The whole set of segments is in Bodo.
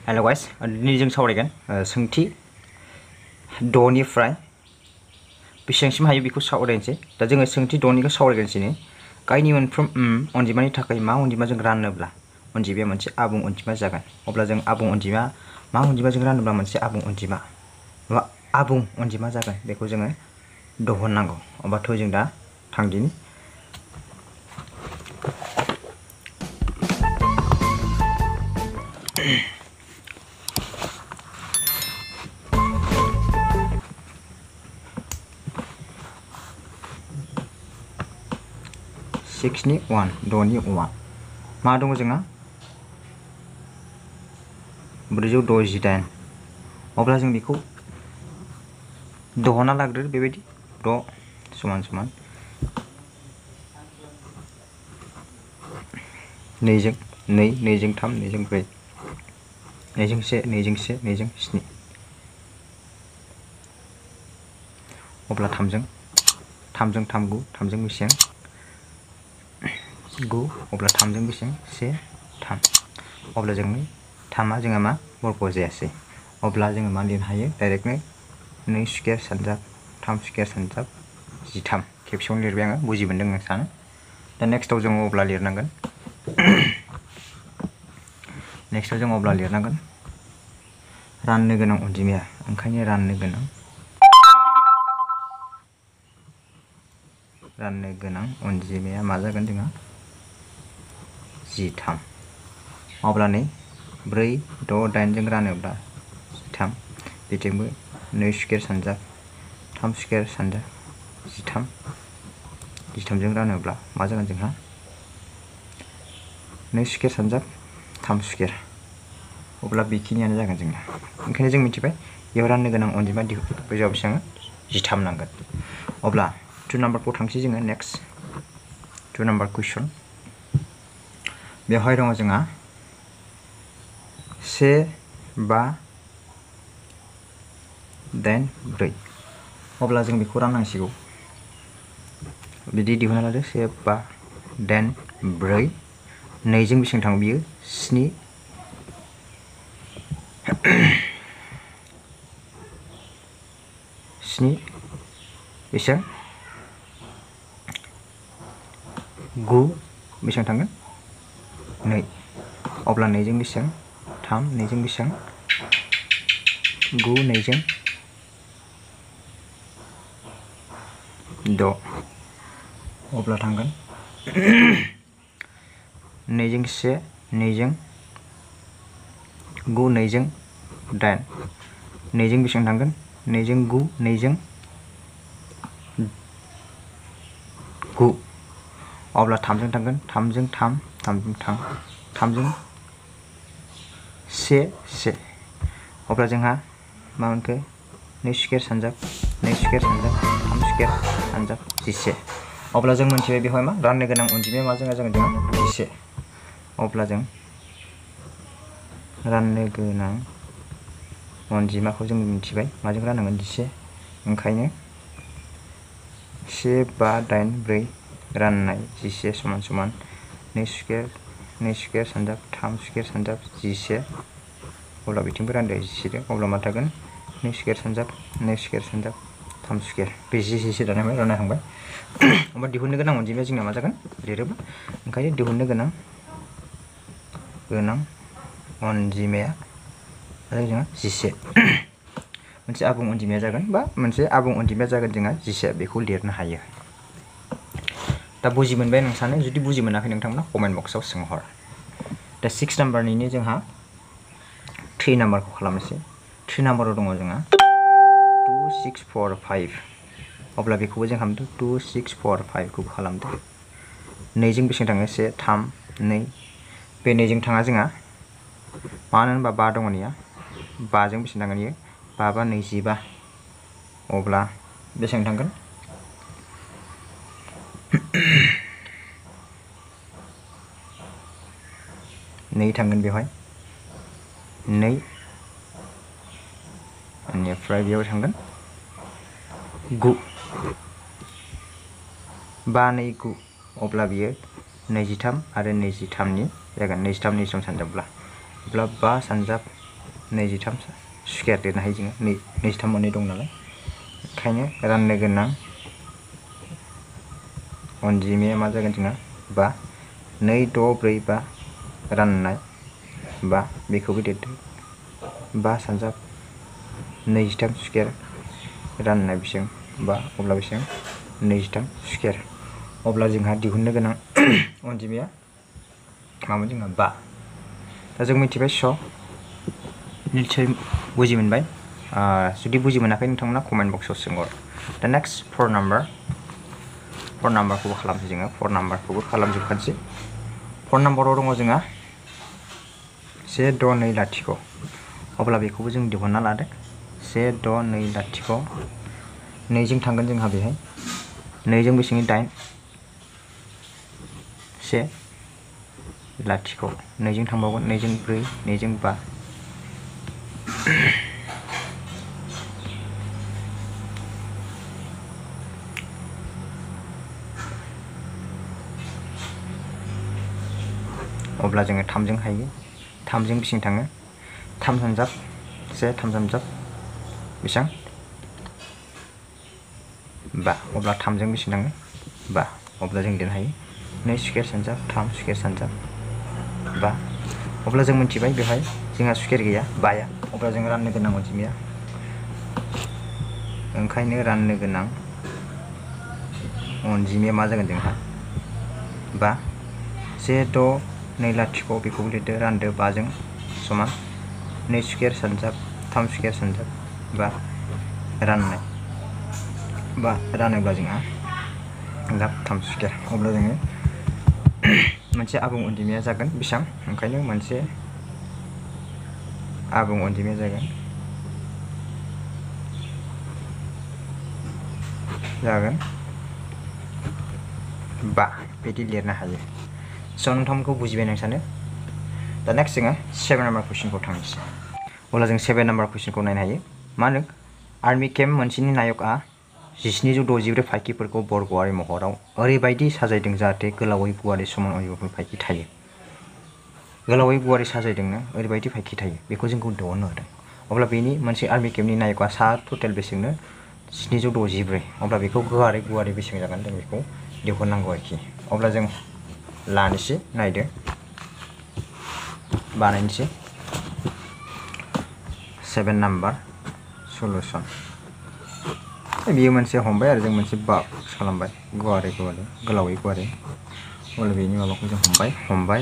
हेलो गाइस, दिनै जों सावरायगोन सोंथि 6 निफ्राय बेसेबांसिम हायो बेखौ सावरायनोसै। दा जोङो सोंथि 6 निखौ सावरायगोनसै। गायनि मोनफ्रोम अनजिमानि थाखाय मा अनजिमाजों रानोब्ला अनजिमाया मोनसे आबुं अनजिमा जागोन। अब्ला जों आबुं अनजिमा मा अनजिमाजों रानोब्ला मोनसे आबुं अनजिमा बा आबुं अनजिमा जागोन बेखौ जोङो दिहुननांगौ। अब्लाथ' जों दा थांदिनि। सिक्सनि 1 6नि 1 मा दङ जोंहा 468। अब्ला जों बेखौ दहना लाग्रो बेबायदि 6 समान समान 2 जों 2 2 जों 3 2 जों 4 2 जों 1 2 जों 1 2 जों 7 अब्ला 3 जों 3 9 3 जों बेसेबां 9 अब्ला 3 जों बेसेबां 1 3 अब्ला जोंनि 3आ जोंहा मा बर्ग जायासै। अब्ला जोङो मा लिरनो हायो डाइरेक्टनो 2 स्कुवेर सानजाब 3 स्कुवेर सानजाब 13 खेबसेयावनो लिरबाय आङो, बुजि मोनदों आं सानो। दा नेक्स्टआव जोङो अब्ला लिरनांगोन राननो गोनां अनजिमाया, ओंखायनो राननो गोनां अनजिमाया मा जागोन जोंहा 13। अब्ला नै 4 6 8 जों रानोब्ला 13 बिथिंबो 2 स्कुवेर सानजाब 3 स्कुवेर सानजाब 13 13जों रानोब्ला मा जागोन जोंहा 2 स्कुवेर सानजाब 3 स्कुवेर। अब्ला बेखिनियानो जागोन जोंना। ओंखायनो जों मिथिबाय बेयाव राननो गोनां अनजिमा बेयाव बेसेबां 13 नांगोन। अब्ला 2 नाम्बारखौ थांसै जोङो नेक्स्ट 2 नाम्बार कुइसन। बेवहाय दङ जोंहा 1 5 8 4। अब्ला जों बेखौ राननांसिगौ। बिदि दिहुनना लादो 1 5 8 4 2 जों बेसेबां थाङो बियो 7 7 बेसेबां 9 बेसेबां थांगोन 2। अब्ला 2 जों बेसेबां 3 2 जों बेसेबां 9 2 जों 6। अब्ला थांगोन 2 जों 1 2 जों 9 2 जों 8 2 जों बेसेबां थांगोन 2 जों 9 2 जों 9। अब्ला 3 जों थांगोन 3 जों 3 3 जों 3 जों 1 1। अब्ला जोंहा मा मोनखो 2 स्कुवेर सानजाब 2 स्कुवेर सानजाब 3 स्कुवेर सानजाब 11। अब्ला जों मोनथिबाय बेवहाय मा राननो गोनां अनजिमाया मा जागोन जोंहा 11। अब्ला जों राननो गोनां अनजिमाखौ जों मिथिबाय माजों राननांगोन 11। ओंखायनो 1 5 8 4 राननाय 11 समान समान 2 स्कुवेर सानजाब 3 स्कुवेर सानजाब 11। अब्ला बिथिंबो रानदो 11। अब्ला मा थागोन 2 स्कुवेर सानजाब 2 स्कुवेर सानजाब 3 स्कुवेर बे 11 दानाय रानखांबाय। अब्ला दिहुननो गोनां अनजिमाया जोंना मा जागोन लिरोब्ला, ओंखायनो दिहुननो गोनां अनजिमाया जोंहा 11 मोनसे आबुं अनजिमाया जागोन बा मोनसे आबुं अनजिमाया जागोन जोंहा 11 बेखौ लिरनो हायो। दा बुजि मोनबाय नों सानो, जुदि बुजि मोनाखै नोंथांमोना कमेन्ट बक्सआव सोंहर। दा 6 नाम्बारनिनो जोंहा 3 नाम्बारखौ खालामनोसै। 3 नाम्बाराव दङ जोंहा 2 6 4 5। अब्ला बेखौबो जों खालामदो 2 6 4 5 खौबो खालामदो। 2 जों बेसेबां थाङो 1 3 2 बे 2 जों थाङा जोंहा, मानो होनबा 5 दङ नैया 5 जों बेसेबां थांगोन इयो 5 बा 25। अब्ला बेसेबां थांगोन 2 थांगोन बेवहाय 2 बेनिफ्राय बेयाव थांगोन 9 5 2 9। अब्ला बियो 23 आरो 23 नि जागोन 23 सानजाबब्ला। अब्ला 5 सानजाब 23 स्क्वायर लिरनो हायो जोङो 23 मोननै दं नालाय ओंखायनो राननो गोनां अनजिमाया मा जागोन जोंना 5 2 6 4 5 राननाय 5 बेखौबो लिरदो 5 सानजाब 23 स्क्वायर राननाय बेसेबां 5 अब्ला बेसेबां 23 स्क्वायर अब्ला जोंहा दिहुननो गोनां अनजिमाया मामोन जोंहा 5 दा जों मिथिबाय स' निश्चय बुजि मोनबाय जुदि बुजि मोनाखै नोंथांमोना कमेन्ट बक्सआव सोंहर दा नेक्स्ट 4 नाम्बारखौबो खालामसै जोङो 4 नाम्बारखौबो खालामजोबखानोसै 4 नाम्बाराव दङ जोंहा 1 6 2 0 अब्ला बेखौबो जों दिहुनना लादो 1 6 2 0 2 जों थांगोन जोंहा बेहाय 2 जों बेसेबां 8 1 0 2 जों थांबावगोन 2 जों 4 2 जों 5 अब्ला जोङो 3 जों हायो 3 जों बेसेबां थाङो 3 सानजाब 1 3 सानजाब बेसेबां 5 अब्ला 3 जों बेसेबां थाङो 5 अब्ला जों लिरनो हायो 2 स्क्वायर सानजाब 3 स्क्वायर सानजाब 5 अब्ला जों मिथिबाय बेवहाय जोंहा स्क्वायर गैया 5 अब्ला जों राननो गोनां अनजिमाया ओंखायनो राननो गोनां अनजिमाया मा जागोन जोंहा 5 1 6 2 0 बेखौबो लिरदो रानदो 5 जों समान 2 स्क्वायर सानजाब 3 स्क्वायर सानजाब 5 राननाय 5 रानोब्ला जोंहा 3 स्क्वायर अब्ला जोङो मोनसे आबुं अनजिमाया जागोन बेसेबां ओंखायनो मोनसे आबुं अनजिमाया जागोन 5 बिदि लिरनो हायो स' नोंथांमोनखौ बुजिबाय होनना सानो दा नेक्स्ट जोङो 7 नाम्बार कुइसनखौ थांनोसै अब्ला जों 7 नाम्बार कुइसनखौ नायनो हायो मा होनो आर्मि केम्प मोनसेनि नायकआ 1764 फाइखिफोरखौ बर्गआरि महराव ओरैबायदि साजायदों जाहाथे गोलावै गुवारै समान अनजिमाफोर फाइखि थायो गोलावै गुवारै साजायदोंनो ओरैबायदि फाइखि थायो बेखौ जोंखौ दिहुननो होदों अब्ला बेनि मोनसे आर्मि केम्पनि नायकआ सा टटेल बेसेबांनो 764 अब्ला बेखौ गुवारै बेसेबां जागोन जों बेखौ दिहुननांगौ आरोखि अब्ला जों लानोसै नायदो बानायनोसै 7 नाम्बार सलुसन बेयो मोनसे हमबाय आरो जों मोनसे बक्स खालामबाय गुवारै गोलावै गुवारै अब्ला बेनि माबाखौ जों हमबाय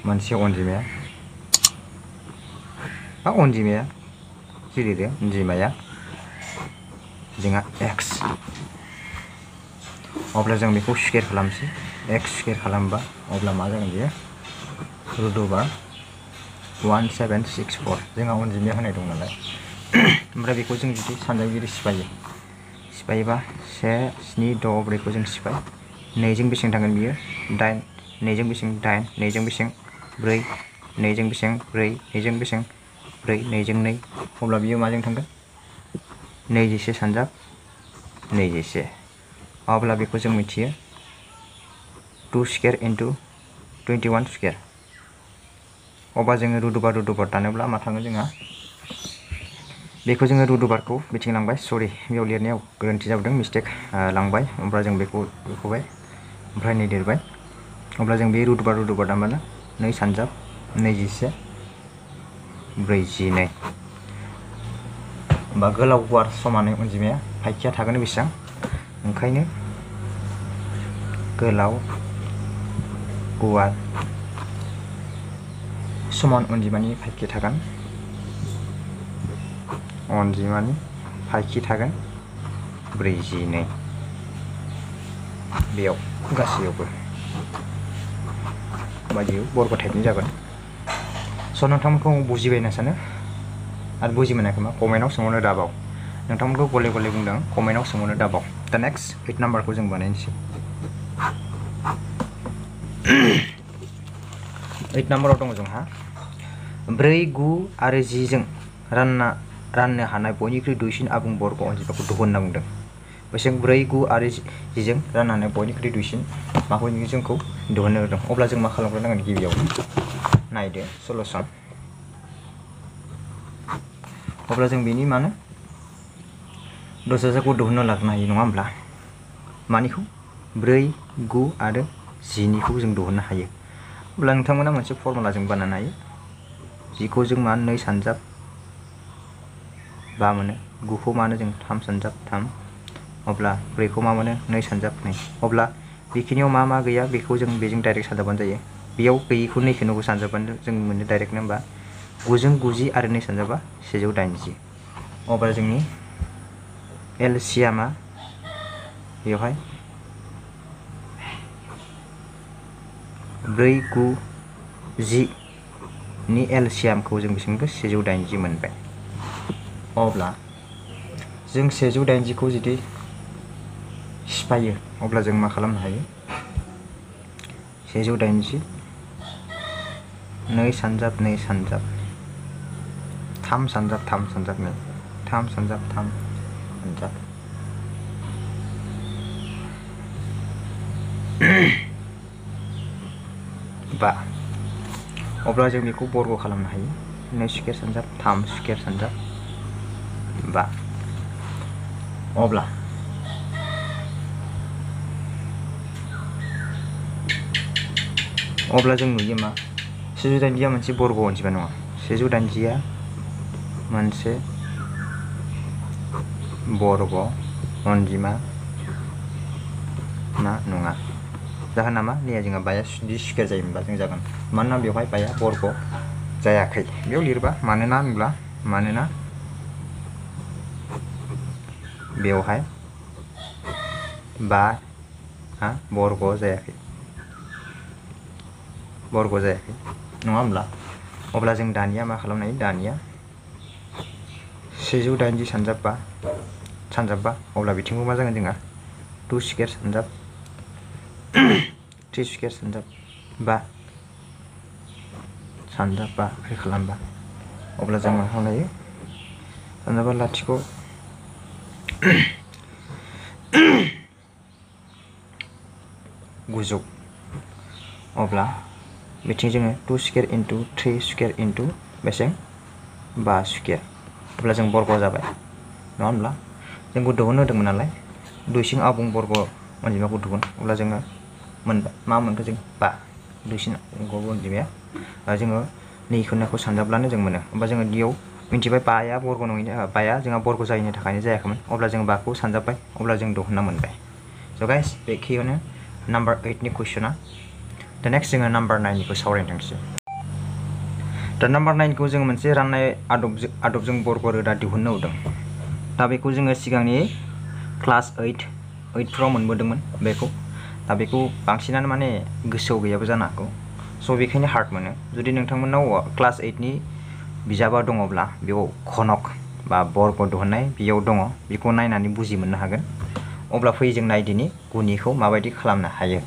मोनसे अनजिमाया लिरदो अनजिमाया जोंहा x अब्ला जों बेखौ स्क्वायर खालामसै x स्क्वायर खालामबा अब्ला मा जागोन बेयो √1764 जोंहा अनजिमाया होनाय दं नालाय ओमफ्राय बेखौ जों जुदि सानजागिरि सिफायोबा 1 7 6 4 खौ जों सिफाय 2 जों बेसेबां थांगोन बियो 8 2 जों बेसेबां 8 2 जों बेसेबां 4 2 जों बेसेबां 4 2 जों बेसेबां 4 2 जों 2 अब्ला बियो माजों थांगोन 21 सानजाब 21 अब्ला बेखौ जों मिथियो 2 स्क्वायर इनटु 21 स्क्वायर अब्ला जोङो रुदुबार दानोब्ला मा थाङो जोंहा बेखौ जोङो रुदुबारखौ बिथिं लांबाय सरि बेयाव लिरनायाव गोरोन्थि जादों मिस्टेक लांबाय ओमफ्राय जों बेखौ होबाय ओमफ्राय नै लिरबाय अब्ला जों बे रुदुबार दानबानो 2 सानजाब 21 42 बा गोलाव गुवार समानै अनजिमाया फाइखिया थागोन बेसेबां ओंखायनो गोलाव गुवार समान अनजिमानि फाइखि थागोन ब्रैजिनै बेयाव गासैयावबो बायदियाव बर्ग टाइपनि जागोन स' नोंथांमोनखौ बुजिबाय होनना सानो आरो बुजि मोनाखै मा कमेन्टआव सोंहरनो दाबाव नोंथांमोनखौ गले बुंदों कमेन्टआव सोंहरनो दाबाव दा नेक्स्ट 8 नाम्बारखौ जों बानायनोसै 8 नाम्बाराव दङ जोंहा 4 9 आरो 10 जों राननो हानाय बयनिख्रुइ दुइसिन आबुं बर्ग अनजिमाखौ दिहुनना बुंदों बेसें 4 9 आरो 10 जों राननानै बयनिख्रुइ दुइसिन माखौ जोंखौ दिहुननो होदों। अब्ला जों मा खालामग्रोनांगोन गिबियाव नायदो सलुसन। अब्ला जों बेनि मानो दसजाखौ दिहुननो लाग्नो हायो नङा होमब्ला मानिखौ 4 9 आरो 10 निखौ जों दिहुननो हायो। अब्ला नोंथांमोना मोनसे फर्मुला जों बानायनो हायो। 10 खौ जों मा 2 सानजाब 5 मोनो, 9 खौ मानो जों 3 सानजाब 3, अब्ला 4 खौ मा मोनो 2 सानजाब 2। अब्ला बेखिनियाव मा मा गैया बेखौ जों बेजों डाइरेक्ट सानजाबबानो जायो। बेयाव गैयिखौ 2 खौनो सानजाबबानो जों मोनो डाइरेक्टनो होमबा 9 जों 90 आरो 2 सानजाबा 180। अब्ला जोंनि एलसिएमा बेवहाय 4 9 10 नि एलसिएमखौ जों बेसेबां 180 मोनबाय। अब्ला जों 180 खौ जुदि सिफायो अब्ला जों मा खालामनो हायो 180 2 सानजाब 2 सानजाब 3 सानजाब 3 सानजाब 2 3 सानजाब 3 सानजाब 5। अब्ला जों बेखौ बर्ग खालामनो हायो 2 स्कुवेर सानजाब 3 स्कुवेर सानजाब 5। अब्ला जों नुयो मा 180 आ मोनसे बर्ग अनजिमा नङा। 180 आ मोनसे बर्ग अनजिमा नङा। जाहोना मा नैया जोंहा 5 आ जुदि स्कुवेर जायोमोनबा जों जागोन। मानोना बेवहाय 5 आ बर्ग जायाखै। बेयाव लिरबा मानोना होनब्ला मानोना बेवहाय 5 आ बर्ग जायाखै नङा होमब्ला। अब्ला जों दानिया मा खालामनो हायो दानिया 180 सानजाब 5 अब्ला बिथिंबो मा जागोन जोंहा 2 स्कुवेर सानजाब 3 स्कुवेर सानजाब 5 सानजाब 5 खालामबा अब्ला जों मा खालामनो हायो सानजाबा लाथिख' 9 अब्ला बिथिं जोङो 2 स्कुवेर इन्टु 3 स्कुवेर इन्टु बेसें 5 स्कुवेर। अब्ला जों बर्ग जाबाय नङा होमब्ला। जोंखौ दिहुननो होदोंमोन नालाय दुइसिन आबुं बर्ग अनजिमाखौ दिहुन। अब्ला जोङो मोनबाय मा मोनखो जों 5 दुइसिन बर्ग अनजिमाया जोङो नैखौ सानजाबब्लानो जों मोनो। होमबा जोङो बेयाव मिन्थिबाय 5 आ बर्ग नङैनि 5 आ जोंहा बर्ग जायैनि थाखायनो जायाखैमोन। अब्ला जों 5 खौ सानजाबबाय अब्ला जों दिहुनना मोनबाय। स' गाइस बेखिनियावनो नाम्बार 8 नि कुइसना। दा नेक्स्ट जोङो नाम्बार 9 निखौ सावरायनो थांसै। दा नाम्बार 9 खौ जोङो मोनसे राननाय आदबजों बर्ग रोदा दिहुननो होदों। दा बेखौ जोङो सिगांनि क्लास 8फ्राव मोनबोदोंमोन बेखौ। दा बेखौ बांसिनानो माने गोसोआव गैयाबो जानो हागौ। स' बेखायनो हार्ड मोनो। जुदि नोंथांमोननाव क्लास 8नि बिजाबा दङब्ला बेयाव घनक बा बर्ग दिहुननाय बेयाव दङ बेखौ नायनानै बुजि मोननो हागोन। अब्ला फै जों नायदिनि गुनिखौ माबायदि खालामनो हायो।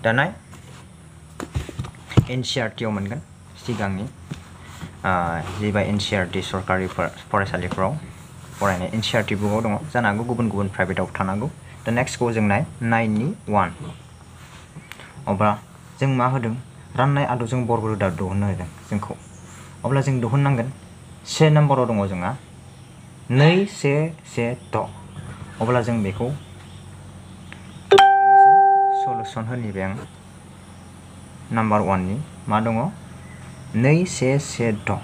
दा नाय एनसिइआरटि आव मोनगोन सिगांनि जेबा एनसिइआरटि सरकारि फरायसालिफोराव फरायनाय एनसिइआरटि बुकआव दङ जानो हागौ गुबुन गुबुन प्राइभेटआव थानांगौ। दा नेक्स्टखौ जों नाय 9 नि 1। अब्ला जों मा होदों राननाय आदबजों बर्ग रोदा दिहुननो होदों जोंखौ। अब्ला जों दिहुननांगोन 1 नाम्बाराव दङ जोंहा 2 1 1 6। अब्ला जों बेखौ सलुसन होनैबाय आं। नाम्बार 1 नि मा दङ 2 1 1 6।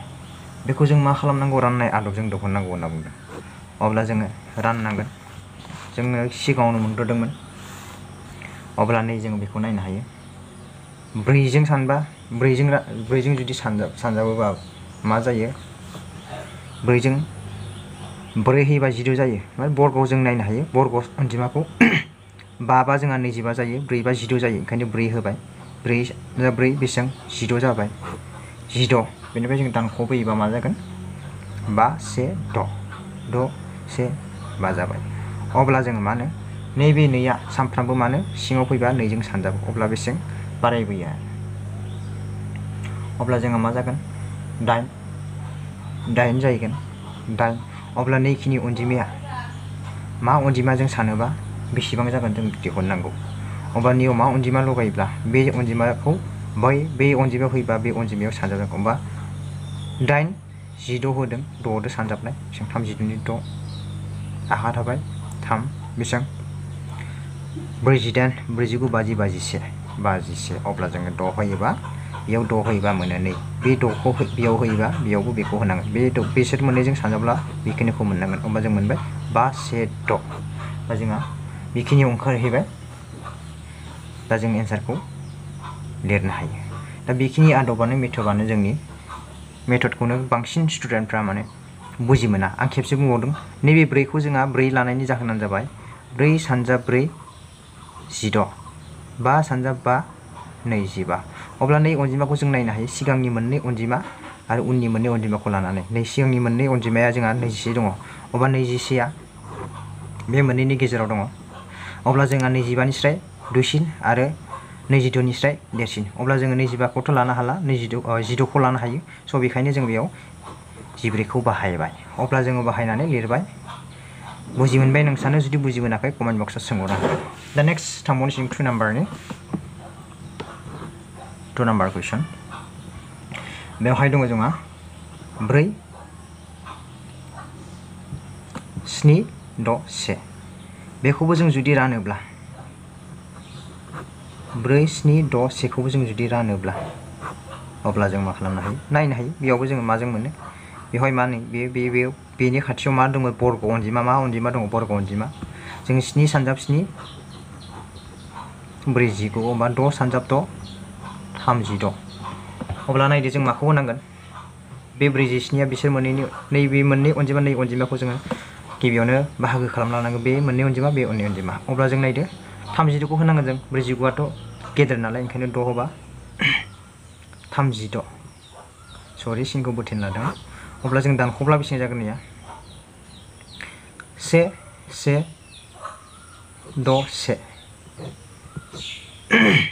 बेखौ जों मा खालामनांगौ राननाय आदबजों दिहुननांगौ होनना बुंदों। अब्ला जोङो राननांगोन। जोङो सिगाङावनो मोनग्रोदोंमोन। अब्ला नै जों बेखौ नायनो हायो 4 जों सानबा 4 जों जुदि सानजाबोबा मा जायो 4 जों 4 होयोबा 0 जायो। बर्गआव जों नायनो हायो बर्ग अनजिमाखौ 5 बा जोंहा 25 जायो 4 बा 0 जायो ओंखायनो 4 होबाय 4 बेसेबां 0 जाबाय 0। बेनिफ्राय जों दानख'बोयोबा मा जागोन 5 1 6 6 1 5 जाबाय। अब्ला जोङो मा होनो नैबे 2आ सानफ्रामबो मानो सिङाव फैबा 2 जों सानजाबो अब्ला बेसेबां बारायबोयो। अब्ला जोंहा मा जागोन 8 जाहैगोन 8। अब्ला नैखिनि अनजिमाया मा अनजिमाजों सानोबा बेसेबां जागोन जों दिहुननांगौ। अब्ला नैयाव मा अनजिमा लगायोब्ला बे अनजिमाखौ बे अनजिमायाव फैबा बे अनजिमायाव सानजाबनांगौ। होमबा 8 16 होदों 6 दो सानजाबनाय बेसेबां 32 नि 6 आखा थाबाय 3 बेसेबां 48 49 50 51 अब्ला जोङो 6 होयोबा बेयाव 6 होयोबा मोनो 2 बे 6खौ बेयाव होयोबा बेयावबो बेखौ होनांगोन बे बिसोर मोननैजों सानजाब्ला बेखिनिखौ मोननांगोन। अब्ला जों मोनबाय 5 1 6 बा जोंहा बेखिनियाव ओंखारहैबाय। दा जों एन्सारखौ लिरनो हायो। दा बेखिनि आदबानो मेथडआनो जोंनि मेथडखौनो बांसिन स्टुडेन्टफ्रा माने बुजि मोना। आं खेबसे बुंबावदों नैबे 4खौ जोंहा 4 लानायनि जाहोनानो जाबाय 4 सानजाब 4 16 5 सानजाब 5 25। अब्ला नै अनजिमाखौ जों नायनो हायो सिगांनि मोननै अनजिमा आरो उननि मोननै अनजिमाखौ लानानै। नै सिगांनि मोननै अनजिमाया जोंहा 21 दङ। अब्ला 21आ बे मोननैनि गेजेराव दङ। अब्ला जोंहा 25 निफ्राय दुइसिन आरो 22 निफ्राय देरसिन। अब्ला जोङो 25खौथ' लानो हाला 16खौ लानो हायो। स' बेखायनो जों बेयाव 14खौ बाहायबाय। अब्ला जोङो बाहायनानै लिरबाय। बुजि मोनबाय नोंसानो जुदि बुजि मोनाखै कमेन्ट बक्सआव सोंहरनो हागोन। दा नेक्स्ट थांबावनोसै 2 नाम्बार कुइसन। बेवहाय दङ जोंहा 4 7 6 1 बेखौबो जों जुदि रानोब्ला 4 7 6 1खौबो जों जुदि रानोब्ला अब्ला जों मा खालामनो हायो नायनो हायो। बेयावबो जोङो माजों मोनो बेवहाय मा नै बेनि खाथियाव मा दङ बर्ग अनजिमा मा अनजिमा दङ बर्ग अनजिमा। जों 7 सानजाब 7 49 अब्ला 6 सानजाब 6 36। अब्ला नायदो जों माखौ होनांगोन बे 47आ बिसोर मोननैनि नैबे मोननै अनजिमा नै अनजिमाखौ जोङो गिबियावनो बाहागो खालामना लानांगोन। बे मोननै अनजिमा बे मोननै अनजिमा। अब्ला जों नायदो 32खौ होनांगोन जों 49आथ' गेदेर नालाय ओंखायनो 6 होबा 36 सरि सिनखौ बोथेन लादों। अब्ला जों दानख'ब्ला बेसेबां जागोन नैया 1 1 6 1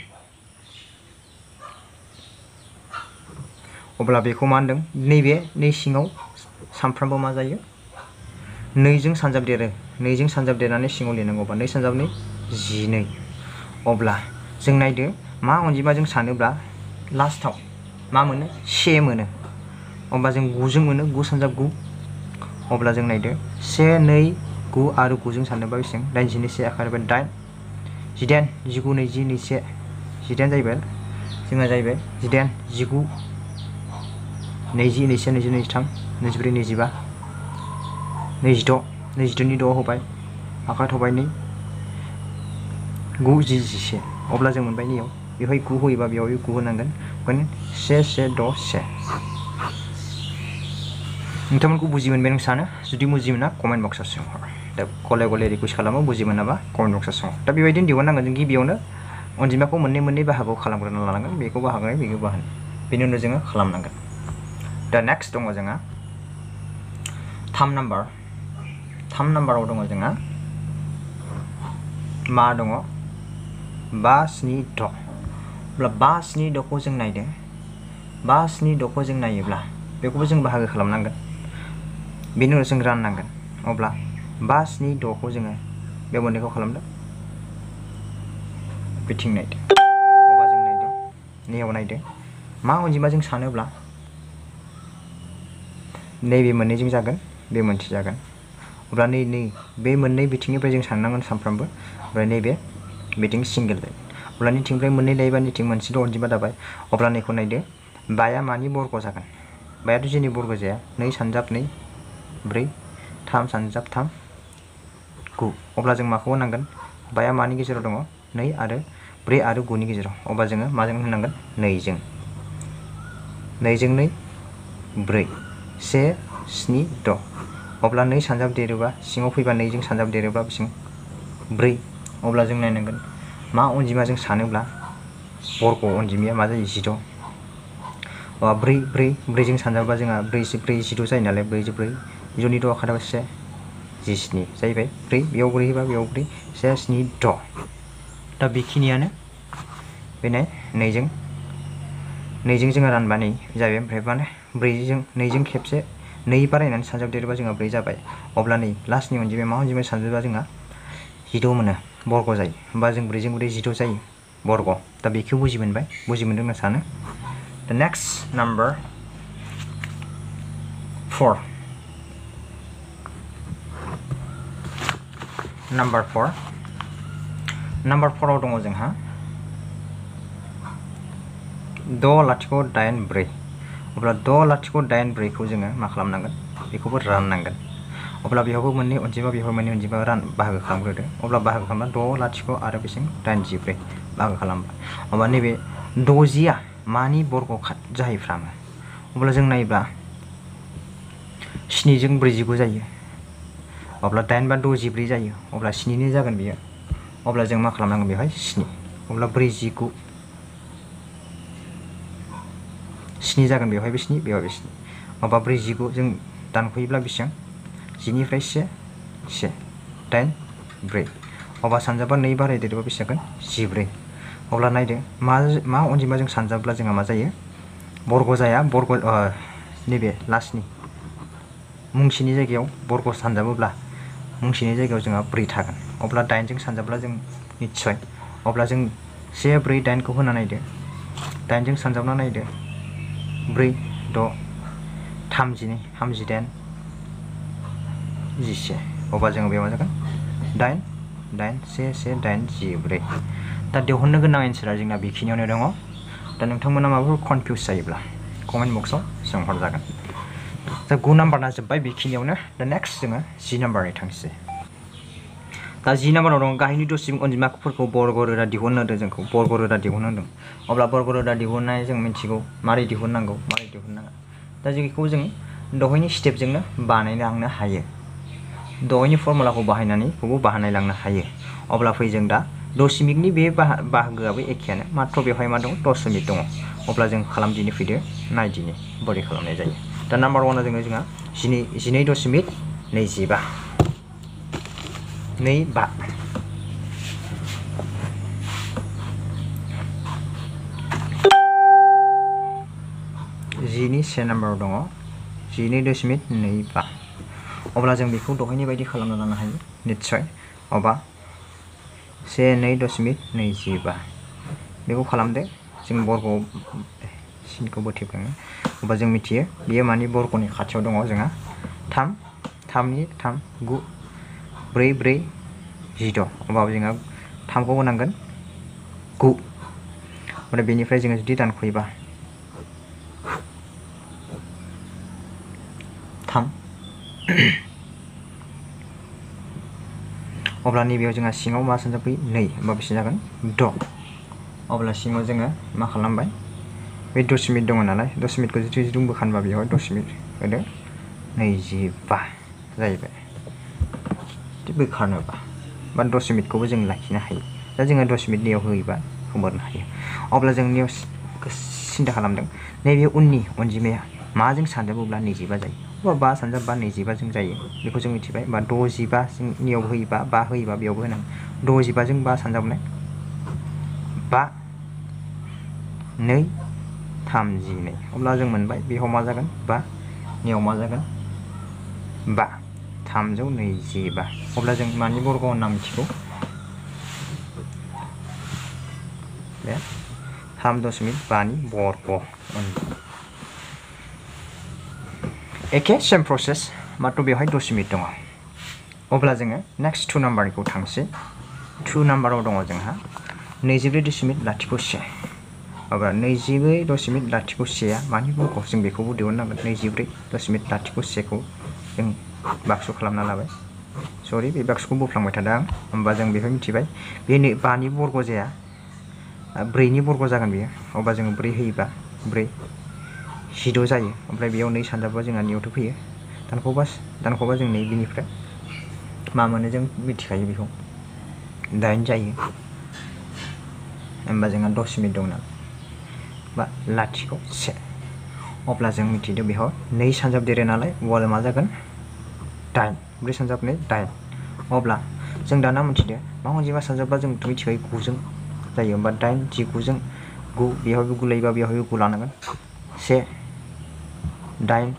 अब्ला बेखौ मा होनदों नैबे नै सिङाव सानफ्रामबो मा जायो 2 जों सानजाबदेरो 2 जों सानजाबदेरनानै सिङाव लिरनांगौ। 2 सानजाब 2 12। अब्ला जों नायदो मा अनजिमाजों सानोब्ला लास्टआव मा मोनो 1 मोनो। अब्ला जों 9 जों मोनो 9 सानजाब 9। अब्ला जों नायदो 1 2 9 आरो 9 जों सानोबा बेसेबां 8 1 आखारबाय 8 18 19 20 21 18 जाहैबाय जोंहा जाहैबाय 18 19 20 21 22 23 24 25 26 22 नि 6 होबाय आखाइ थबाय 2 9 10 11। अब्ला जों मोनबाय नैयाव बेवहाय 9 होयोबा बेयाव 9 होनांगोन ओंखायनो 1 1 6 1। नोंथांमोनखौ बुजि मोनबाय नों सानो जुदि बुजि मोना कमेन्ट बक्सआव सोंहर। दा गले गले रिकुवेस्ट खालामो बुजि मोनाबा कमेन्ट बक्सआव सोंहर। दा बेबायदिनो दिहुननांगोन जों गिबियावनो अनजिमाखौ मोननै बाहागोआव खालामग्रोना लानांगोन। बेखौ बाहागोनाय बेखौ बाहागो बेनि उनाव जोङो खालामनांगोन। दा नेक्स्ट दङ जोंहा 3 नाम्बाराव दङ जोंहा मा दङ 5 7 6। अब्ला 5 7 6खौ जों नायदो 5 7 6खौ जों नायोब्ला बेखौबो जों बाहागो खालामनांगोन। बेनि उनाव जों राननांगोन। अब्ला 5 7 6खौ जोङो बे मोननैखौ खालामदो बिथिं नायदो। अब्ला जों नायदो नैयाव नायदो मा अनजिमाजों सानोब्ला नैबे मोननैजों जागोन बे मोनसे जागोन। अब्ला नै बे मोननै बिथिंनिफ्राय जों साननांगोन सानफ्रामबो। ओमफ्राय नैबे बिथिं सिंगेल जायो। अब्ला नैथिंनिफ्राय मोननै लायोबा नैथिं मोनसेल' अनजिमा दाबाय। अब्ला नैखौ नायदो 5आ मानि बर्ग जागोन 5आथ' जेनि बर्ग जाया 2 सानजाब 2 4 3 सानजाब 3 9। अब्ला जों माखौ होनांगोन 5आ मानि गेजेराव दङ 2 आरो 4 आरो 9 नि गेजेराव। अब्ला जोङो माजों होनांगोन 2 जों 2 जों 2 4 1 7 6। अब्ला 2 सानजाब देरोबा सिङाव फैबा 2 जों सानजाब देरोबा बेसेबां 4। अब्ला जों नायनांगोन मा अनजिमाजों सानोब्ला बर्ग अनजिमाया मा जायो 16। 4 4 4 जों सानजाबा जोंहा 4 4 16 जायो नालाय 4 4 16 नि 6 आखादाबा 1 17 जाहैबाय 4 बेयाव 4 होबा बेयाव 4 1 7 6। दा बेखिनियानो बेनो 2 जों जोङो रानबा नै जाबाय। ओमफ्राय माने 4 जों 2 जों खेबसे 2 बारायनानै सानजाबदेरोबा जोंहा 4 जाबाय अब्ला नै लास्टनि अनजिमाया मा अनजिमा सानजाबा जोंहा 16 मोनो बर्ग जायो होमबा जों 4 जों 4 16 जायो बर्ग दा बेखौ बुजि मोनबाय बुजि मोनदों होनना सानो दा नेक्स्ट नाम्बार 4 नाम्बार 4 आव दङ जोंहा 6.84 अब्ला 6.84 खौ जोङो मा खालामनांगोन बेखौबो राननांगोन अब्ला बेयावबो मोननै अनजिमा बेयाव मोननै अनजिमा बाहागो खालामग्रोदो अब्ला बाहागो खालामना 6 आरो बेसिम 84 बाहागो खालामबाय अब्ला नैबे 60 आ मानि बर्ग जाहैफ्रामो अब्ला जों नायोब्ला 7 जों 49 जायो अब्ला 8 बा 64 जायो अब्ला 7 नि जागोन बियो अब्ला जों मा खालामनांगोन बेवहाय 7 अब्ला 49 7 जागोन बेवहायबो 7 बेवहायबो 7 अब्ला 49 जों दानख'योब्ला बेसेबां 10 निफ्राय 1 8 4 अब्ला सानजाबा 2 बारायदेरोबा बेसे जागोन 14 अब्ला नायदो मा अनजिमाजों सानजाब्ला जोंहा मा जायो बर्ग जाया बर्ग नैबे लास्टनि मुंसेनि जायगायाव बर्ग सानजाबोब्ला मुंसेनि जायगायाव जोंहा 4 थागोन अब्ला 8 जों सानजाब्ला जों निस्सय अब्ला जों 1 4 8 खौ होना नायदो 8 जों सानजाबना नायदो 4 6 32 38 11 अब्ला जोङो बेयाव मा जागोन 8 8 1 1 8 14 दा दिहुननो गोनां एन्सारा जोंना बेखिनियावनो दङ दा नोंथांमोना माबाफोर कनफिउज जायोब्ला कमेन्ट बक्सआव सोंहरजागोन दा 9 नाम्बारना जोब्बाय बेखिनियावनो दा नेक्स्ट जोङो 10 नाम्बारनि थांसै दा 10 नाम्बाराव दं गाहायनि दशमिक अनजिमाफोरखौ बर्ग रोदा दिहुननो होदों जोंखौ बर्ग रोदा दिहुननो होदों अब्ला बर्ग रोदा दिहुननाय जों मिथिगौ मारै दिहुननांगौ मारै दिहुननाङा दा जों बेखौ जों दहायनि स्टेपजोंनो बानायलांनो हायो दहायनि फर्मुलाखौ बाहायनानै बेखौबो बानायलांनो हायो अब्ला फै जों दा दशमिकनि बे बाहागोआबो एखेयानो मात्र बेवहाय मा दं दशमिक दङ अब्ला जों खालामदिनि फैदो नायदिनि बोरै खालामनाय जायो दा नाम्बार 1 आ जोंहा 12.25 10नि से नाम्बाराव दङ 12.25 अब्ला जों बेखौ दहायनि बायदि खालामना लानो हायो निस्सय अब्ला 12.25 बेखौ खालामदो जों बर्गआव सिनखौ बोथेफ्लाङो अब्ला जों मिथियो बेयो मानि बर्गनि खाथियाव दङ जोंहा 3 3 9 4 4 16 अब्ला जोंहा 3 खौ होनांगोन 9 ओमफ्राय बेनिफ्राय जोङो जुदि दानख'योबा 3 अब्ला नैबेयाव जोंहा सिङाव मा सानजाबफैयो 2 होमबा बेसे जागोन 6 अब्ला सिङाव जोङो मा खालामबाय बे दशमिक दङ नालाय दशमिकखौ जुदि बोखानबा बेवहाय दशमिक होदो 25 जाहैबाय बोखारनोबा बा दशमिकखौबो जों लाखिनो हायो दा जोङो दशमिकनियाव होयोबा खोमोरनो हायो अब्ला जों नियाव सिन्था खालामदों नैबे उननि अनजिमाया माजों सानजाबोब्ला 25 जायो अब्ला 5 सानजाबबा 25 जों जायो बेखौ जों मिथिबाय बा 65 जोंनियाव होयोबा 5 होयोबा बेयावबो होनांगोन 65 जों 5 सानजाबनाय 5 2 32 अब्ला जों मोनबाय बेयाव मा जागोन 5 नियाव मा जागोन 5 325 अब्ला जों मानि बर्ग होनना मिथिगौ बे 3.5 नि बर्ग एखे सेम प्रसेस मात्र बेवहाय दशमिक दङ अब्ला जोङो नेक्स्ट 2 नाम्बारखौ थांसै 2 नाम्बाराव दङ जोंहा 24.01 अब्ला 24.01 आ मानि बर्ग जों बेखौबो दिहुननांगोन 24.01 खौ जों बाक्सु खालामना लाबाय सरि बे बाक्सुखौ बोफ्लांबाय थादों आं होमबा जों बेखौ मिथिबाय बे 5 नि बर्ग जाया 4 नि बर्ग जागोन बेयो अब्ला जोङो 4 होयोबा 4 16 जायो ओमफ्राय बेयाव 2 सानजाबा जोंहा नियावथ' फैयो दानख'बा जों बिनिफ्राय मा मोनो जों मिथिखायो बेखौ 8 जायो होमबा जोंहा दशमिक दं नालाय बा 0.1 अब्ला जों मिथिदो बेयाव 2 सानजाबदेरो नालाय अब्ला मा जागोन 8 4 सानजाबनाय 8 अब्ला जों दाना मिथिदो मा अनजिमा सानजाबब्ला जों मिथिखायो 9 जों जायो होमबा 8 19 जों 9 बेयावबो 9 लायोबा बेयावबो 9 लानांगोन 1 8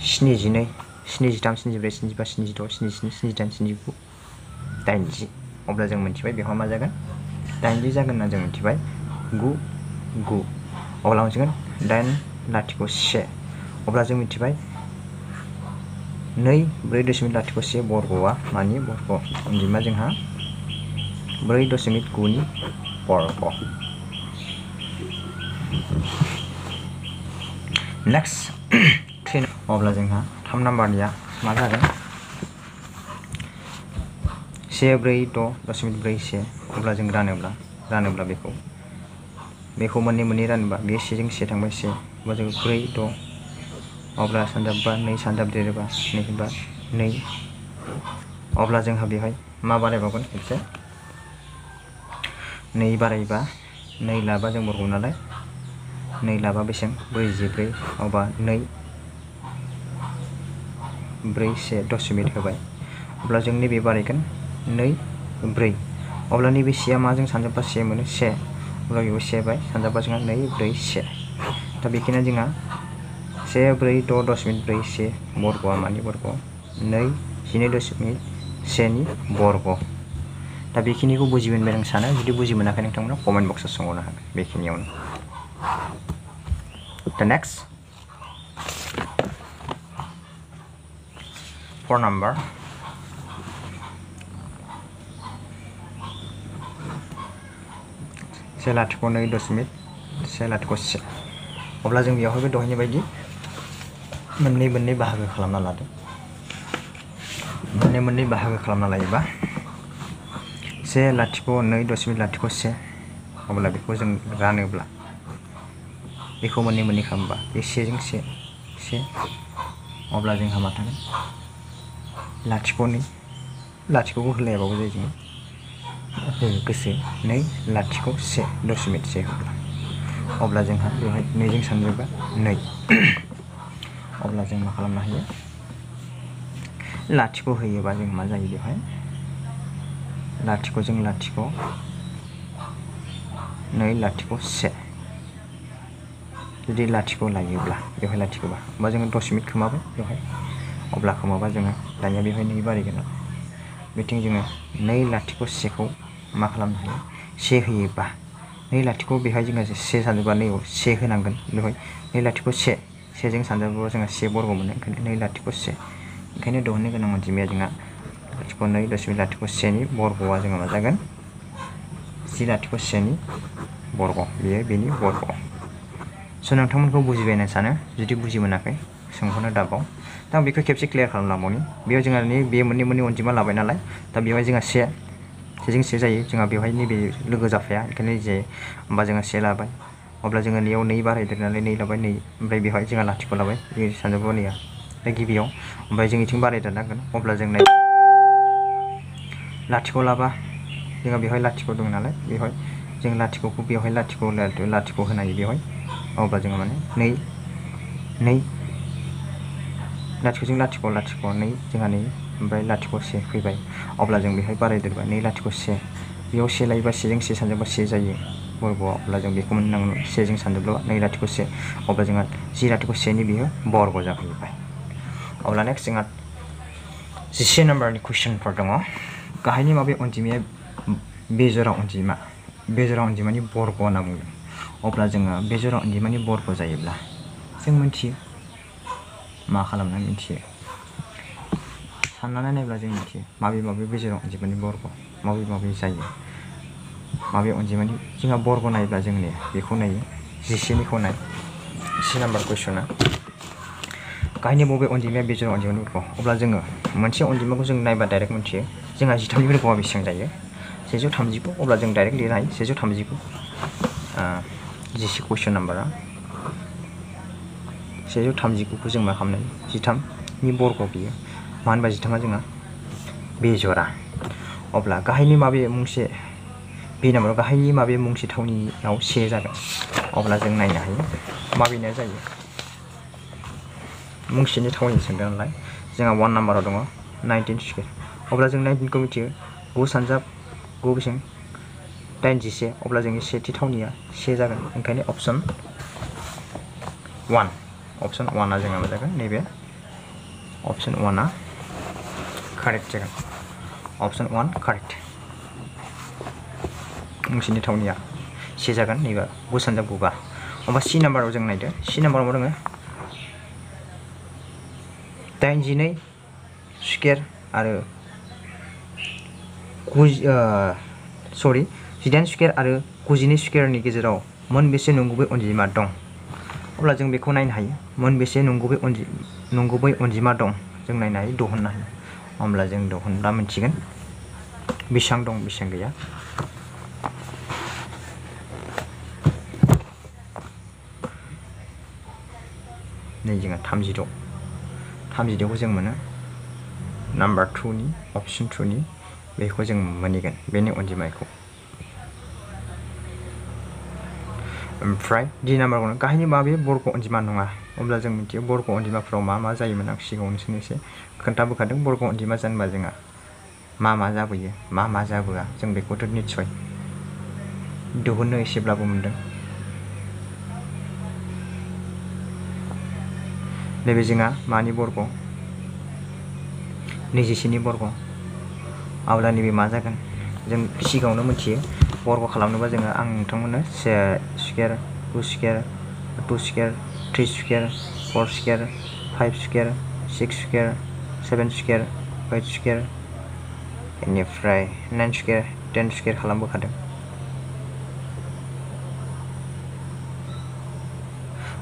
72 73 74 75 76 77 78 79 80 अब्ला जों मिथिबाय बेयाव मा जागोन 80 जागोन होनना जों मिथिबाय 9 9 अब्ला मोनसिगोन 8 लाथिख' 1 अब्ला जों मिथिबाय 2 4.01 बर्गआ मानि बर्ग अनजिमा जोंहा 4.9 नि बर्ग नेक्स्ट 3 अब्ला जोंहा 3 नाम्बारनिया मा जागोन 146.41 अब्ला जों रानोब्ला बेखौ मोननै रानोबा बे 1 जों 1 थांबाय 1 अब्ला जों 4 6 अब्ला सानजाबबा 2 सानजाब देरोबा 2 अब्ला जोंहा बेवहाय मा बारायबावगोन खेबसे 2 बारायबा 2 लाबा जों बर्ग नालाय 2 लाबा बेसेबां 44 अब्ला 2 4 1 होबाय अब्ला जों नैबे बारायगोन 2 4 अब्ला नैबे 1 मा जों सानजाबबा 1 मोनो 1 अब्ला बेबो 1 बाय सानजाबबा जोंहा 2 4 1 दा बेखिनिया जोंहा 146.41 बर्गआ मानि बर्ग 2 12.1 नि बर्ग दा बेखिनिखौ बुजिमोनबाय आं सानो जुदि बुजि मोनाखै नोंथांमोना कमेन्ट बक्सआव सोंहरनो हागोन बेखिनियावनो दा नेक्स्ट 4 नाम्बार से लाथिख' 2.1 अब्ला जों बेयावहायबो दहायनि बायदि मोननै बाहागो खालामना लादों मोननै बाहागो खालामना लायोबा 1.2.1 अब्ला बेखौ जों रानोब्ला बेखौ मोननै खालामबा बे 1 जों 1 अब्ला जोंहा मा थागोन लाथिख'खौ होलायाबाबो जायो जोङो गोसो 2 लाथिख' 1.1 होब्ला अब्ला जोंहा बेवहाय 2 जों सानजाबा 2 अब्ला जों मा खालामनो हायो लाथिख' होयोबा जों मा जायो बेवहाय लाथिख' जों लाथिख' 2 लाथिख' 1 जुदि लाथिख' लायोब्ला बेवहाय लाथिख'बा होमबा जोङो दशमिक खोमाबाय बेवहाय अब्ला खोमाबा जोङो दानिया बेवहाय 2 बारायगोन बिथिं जोङो 2 लाथिख' 1 खौ मा खालामनो हायो 1 होयोबा 2 लाथिख' बेवहाय जोङो 1 सानजाबा 2 1 होनांगोन बेवहाय 2 लाथिख' 1 जों सानजाबा जोङो 1 बर्ग मोनो ओंखायनो 2 लाथिख' 1 ओंखायनो दिहुननो गोनां अनजिमाया जोंहा लाथिख' 2.1 नि बर्गआ जोङो मा जागोन 10 लाथिख' 1 नि बर्ग बेयो बेनि बर्ग स' नोंथांमोनखौ बुजिबाय होनना सानो जुदि बुजि मोनाखै सोंहरनो दाबाव दा आं बेखौ खेबसे क्लियार खालामलांबावनि बेयाव जोंहा बे मोननै अनजिमा लाबाय नालाय दा बेवहाय जोंहा 1 जों 1 जायो जोंहा बेवहाय नैबे लोगो जाफाया ओंखायनो जायो होमबा जोङो 1 लाबाय अब्ला जोङो नैयाव 2 बारायदेरनानै 2 लाबाय 2 ओमफ्राय बेवहाय जोंहा लाथिख' लाबाय बे सानजाबा 2 दा गिबियाव ओमफ्राय जों इथिं बारायदेरनांगोन अब्ला जों लाथिख' लाबा जोंहा बेवहाय लाथिख' दं नालाय बेवहाय जों लाथिख'खौ बेवहाय लाथिख' होनो हायो बेवहाय अब्ला जोङो माने 2 लाथिख'जों लाथिख' 2 जोंहा 2 ओमफ्राय लाथिख' 1 फैबाय अब्ला जों बेवहाय बारायदेरबाय 2 लाथिख' 1 बेयाव 1 लायोबा 1 जों 1 सानजाबा 1 जायो बर्गआव अब्ला जों बेखौ मोननांगोन 1 जों सानजाबा 2 लाथिख' 1 अब्ला जोंहा 10 लाथिख' 1 नि बियो बर्ग जाहैबाय अब्ला नेक्स्ट जोंहा 11 नाम्बारनि कुइसनफोर दङ गाहायनि माबे अनजिमाया बेजोरा अनजिमानि बर्ग होनना बुंदों अब्ला जोङो बेजोरा अनजिमानि बर्ग जायोब्ला जों मिथियो मा खालामनानै मिथियो साननानै नायब्ला जों मिथियो माबे बेजोरा अनजिमानि बर्ग माबे जायो माबे अनजिमानि जोंहा बर्ग नायोब्ला जों बेखौ नायो 11निखौ नाय 11 नाम्बार कुइसना गाहायनि बबे अनजिमाया बेजोरा अनजिमानि बर्ग अब्ला जोङो मोनसे अनजिमाखौ जों नायबा डाइरेक्ट मिथियो जोंहा 13 नि बर्गआ बेसेबां जायो 139 अब्ला जों डाइरेक्ट लिरनो हायो 139 जिसे कुइसन नाम्बारा 139खौ जों मा खालामनो हायो 13 नि बर्ग बियो मानो होनबा 13आ जोंहा बेजोरा अब्ला गाहायनि माबे मुंसे बे नाम्बाराव गाहायनि माबे मुंसे थावनियाव 1 जागोन अब्ला जों नायनो हायो माबेनिया जायो मुंसेनि थावनि सोंदों नालाय जोंहा 1 नाम्बाराव दङ 19 स्कुवेर अब्ला जों 19 खौ मिथियो 9 सानजाब 9 बेसेबां 81 अब्ला जोंनि सेथि थावनिया 1 जागोन ओंखायनो अप्शन 1 आ जोंहा मा जागोन नैबे Option 1 आ correct जागोन. Option 1 correct. नोंसिनि थावनिया से जागोन नैबा गु सानजाब गुबा. अब्ला C नाम्बाराव जों नायदो. C नाम्बाराव मा दङ? 82 स्क्वायर आरो 18 स्क्वायर आरो 92 स्क्वायरनि गेजेराव मोनबेसे नंगुबै अनजिमा दं? अब्ला जों बेखौ नायनो हायो. मोनबेसे नंगुबै अनजिमा दं जों नायनो हायो, दिहुननो हायो. अब्ला जों दिहुनब्ला मिथिगोन बेसेबां दं बेसेबां गैया. नै जोंहा 36. 36खौ जों मोनो नाम्बार 2 नि अप्शन 2 नि बेखौ जों मोनहैगोन बेनि अनजिमाखौ. ओमफ्राय D नाम्बारखौनो गाहायनि माबे बर्ग अनजिमा नङा? अब्ला जों मिथियो बर्ग अनजिमाफ्राव मा मा जायोमोन. आं सिगाङावनो एसे खोन्थाबोखादों. बर्ग अनजिमा जानोबा जोंहा मा जाबोयो मा जाबोआ जों बेखौथ' निस्सय दिहुननो एसेब्लाबो मोनदों. नैबे जोंहा मानि बर्ग? 21 नि बर्ग. अब्ला नैबे मा जागोन? जों सिगाङावनो मिथियो बर्ग खालामनोबा जोङो आं नोंथांमोननो square 2 square 2 square 3 square 4 square 5 square 6 square 7 square 8 square बेनिफ्राय 9 स्क्वायर 10 स्क्वायर खालामबोखादों.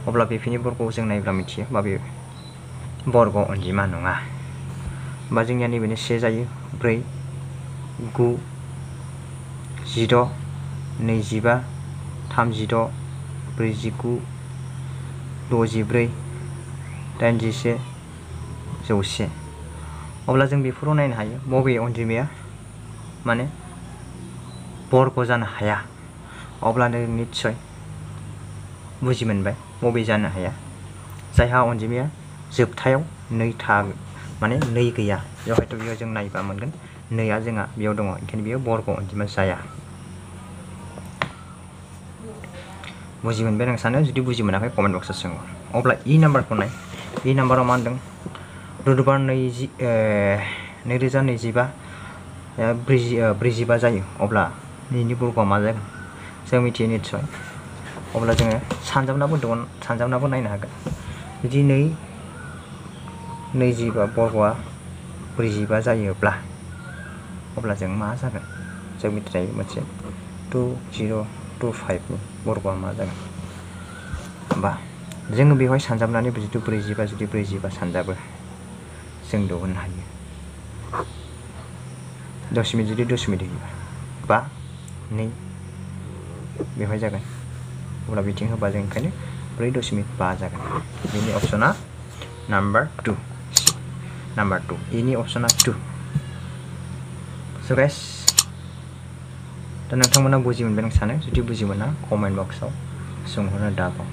अब्ला बेफोरनि बर्गखौ जों नायोब्ला मिथियो माबे बर्ग अनजिमा नङा. बा जोंनिया नैबेनो 1 जायो 4 9 16 25 36 49 64 81 100. अब्ला जों बेफोराव नायनो हायो बबे अनजिमाया माने बर्ग जानो हाया. अब्लानो निस्सय बुजि मोनबाय बबे जानो हाया. जायहा अनजिमाया जोबथायाव 2 माने 2 गैया. बेवहायथ' बेयाव जों नायबा मोनगोन 2आ जोंहा बेयाव दङ. ओंखायनो बेयो बर्ग अनजिमा जाया. बुजि मोनबाय आं सानो. जुदि बुजि मोनाखै कमेन्ट बक्सआव सोङो. अब्ला E नाम्बारखौ नाय. E नाम्बाराव मा होनदों? √2025 45 जायो. अब्ला बेनि बर्गआ मा जागोन? जों मिथियो निस्सय. अब्ला जोङो सानजाबनाबो नायनो हागोन. जुदि 25 बर्गआ 45 जायोब्ला अब्ला जों मा जागोन? जों मिथिनाय मोनसे 2025 नि बर्गआ मा जागोन? होमबा जोङो बेवहाय सानजाबनानै जुदि 45 सानजाबो जों दिहुननो हायो. दशमिक जुदि दशमिक होयोबा 5 2 बेवहाय जागोन. अब्ला बिथिं होबा जों ओंखायनो 4.5 जागोन. बेनि अपसना नाम्बार 2. नाम्बार 2 इनि अपसना 2. स' गाइस दा नोंथांमोना बुजि मोनबाय आं सानो. जुदि बुजि मोना कमेन्ट बक्सआव सोंहरनो दाबाव.